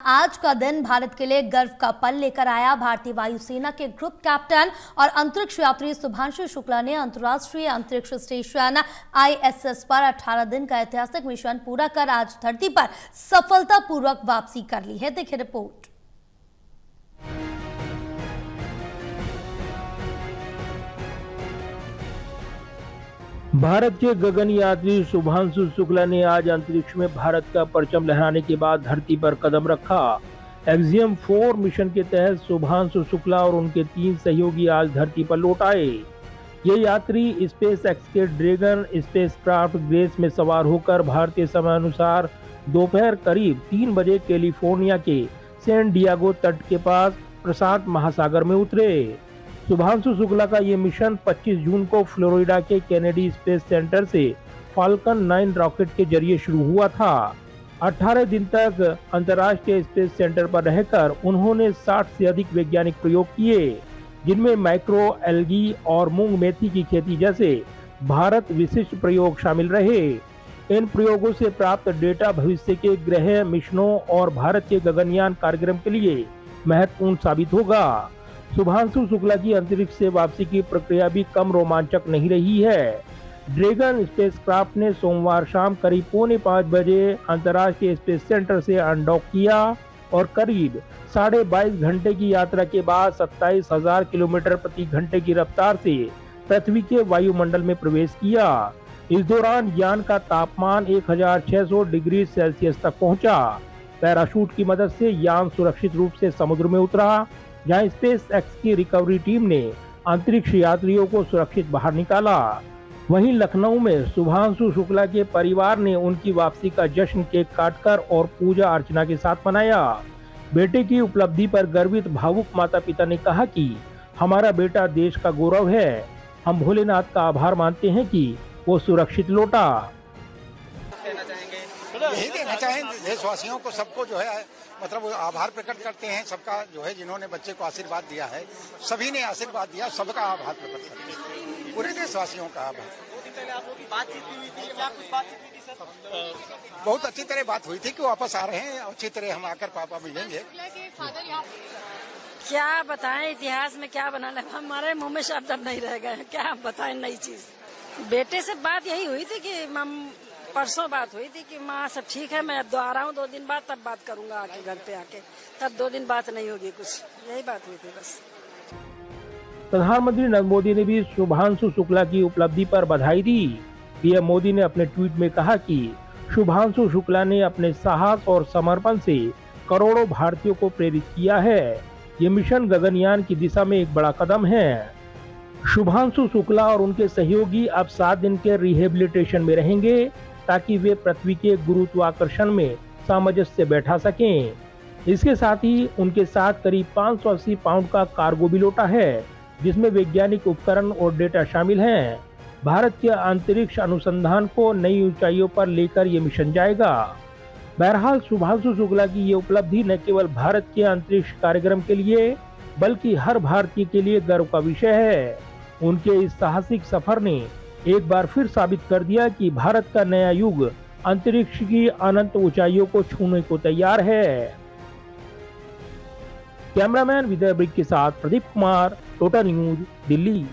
आज का दिन भारत के लिए गर्व का पल लेकर आया। भारतीय वायुसेना के ग्रुप कैप्टन और अंतरिक्ष यात्री शुभांशु शुक्ला ने अंतर्राष्ट्रीय अंतरिक्ष स्टेशन ISS पर 18 दिन का ऐतिहासिक मिशन पूरा कर आज धरती पर सफलतापूर्वक वापसी कर ली है। देखिए रिपोर्ट। भारत के गगनयात्री शुभांशु शुक्ला ने आज अंतरिक्ष में भारत का परचम लहराने के बाद धरती पर कदम रखा। एक्सियम 4 मिशन के तहत शुभांशु शुक्ला और उनके 3 सहयोगी आज धरती पर लौट आए। ये यात्री स्पेस एक्स के ड्रैगन स्पेसक्राफ्ट ग्रेस में सवार होकर भारतीय समय अनुसार दोपहर करीब 3 बजे कैलिफोर्निया के सैन डिएगो तट के पास प्रशांत महासागर में उतरे। शुभांशु शुक्ला का ये मिशन 25 जून को फ्लोरिडा के केनेडी स्पेस सेंटर से फाल्कन 9 रॉकेट के जरिए शुरू हुआ था। 18 दिन तक अंतर्राष्ट्रीय स्पेस सेंटर पर रहकर उन्होंने 60 से अधिक वैज्ञानिक प्रयोग किए, जिनमें माइक्रो एल्गी और मूंग मेथी की खेती जैसे भारत विशिष्ट प्रयोग शामिल रहे। इन प्रयोगों से प्राप्त डेटा भविष्य के ग्रह मिशनों और भारत के गगनयान कार्यक्रम के लिए महत्वपूर्ण साबित होगा। शुभांशु शुक्ला की अंतरिक्ष से वापसी की प्रक्रिया भी कम रोमांचक नहीं रही है। ड्रैगन स्पेसक्राफ्ट ने सोमवार शाम करीब 4:45 बजे अंतर्राष्ट्रीय स्पेस सेंटर से अनडॉक किया और करीब 22.5 घंटे की यात्रा के बाद 27,000 किलोमीटर प्रति घंटे की रफ्तार से पृथ्वी के वायुमंडल में प्रवेश किया। इस दौरान यान का तापमान 1600 डिग्री सेल्सियस तक पहुंचा। पैराशूट की मदद से यान सुरक्षित रूप से समुद्र में उतरा, जहां स्पेस एक्स की रिकवरी टीम ने अंतरिक्ष यात्रियों को सुरक्षित बाहर निकाला। वहीं लखनऊ में शुभांशु शुक्ला के परिवार ने उनकी वापसी का जश्न केक काटकर और पूजा अर्चना के साथ मनाया। बेटे की उपलब्धि पर गर्वित भावुक माता पिता ने कहा कि हमारा बेटा देश का गौरव है। हम भोलेनाथ का आभार मानते हैं कि वो सुरक्षित लौटा। यही देना चाहें देशवासियों को, सबको जो है मतलब आभार प्रकट करते हैं सबका, जो है जिन्होंने बच्चे को आशीर्वाद दिया है, सभी ने आशीर्वाद दिया, सबका आभार प्रकट करते हैं, पूरे देशवासियों का आभार। बहुत अच्छी तरह बात हुई थी कि वापस आ रहे हैं, अच्छी तरह हम आकर पापा मिलेंगे। क्या बताएं, इतिहास में क्या बनाना, हमारे मुंह में शब्द अब नहीं रह गए, क्या बताएं नई चीज। बेटे से बात यही हुई थी कि परसों बात हुई थी कि माँ सब ठीक है, मैं अब आ रहा हूँ 2 दिन बाद, तब बात करूंगा आके घर पे आके, तब 2 दिन बात नहीं होगी, कुछ यही बात हुई थी बस। प्रधानमंत्री नरेंद्र मोदी ने भी शुभांशु शुक्ला की उपलब्धि पर बधाई दी। पीएम मोदी ने अपने ट्वीट में कहा कि शुभांशु शुक्ला ने अपने साहस और समर्पण से करोड़ों भारतीयों को प्रेरित किया है। ये मिशन गगनयान की दिशा में एक बड़ा कदम है। शुभांशु शुक्ला और उनके सहयोगी अब 7 दिन के रिहेबिलिटेशन में रहेंगे, ताकि वे पृथ्वी के गुरुत्वाकर्षण में सामंजस्य से बैठा सकें। इसके साथ ही उनके साथ करीब 580 पाउंड का कार्गो भी लौटा है, जिसमें वैज्ञानिक उपकरण और डेटा शामिल हैं। भारत के अंतरिक्ष अनुसंधान को नई ऊंचाइयों पर लेकर ये मिशन जाएगा। बहरहाल शुभांशु शुक्ला की ये उपलब्धि न केवल भारत के अंतरिक्ष कार्यक्रम के लिए बल्कि हर भारतीय के लिए गर्व का विषय है। उनके इस साहसिक सफर ने एक बार फिर साबित कर दिया कि भारत का नया युग अंतरिक्ष की अनंत ऊंचाइयों को छूने को तैयार है। कैमरामैन विजय ब्रिक के साथ प्रदीप कुमार, टोटा न्यूज, दिल्ली।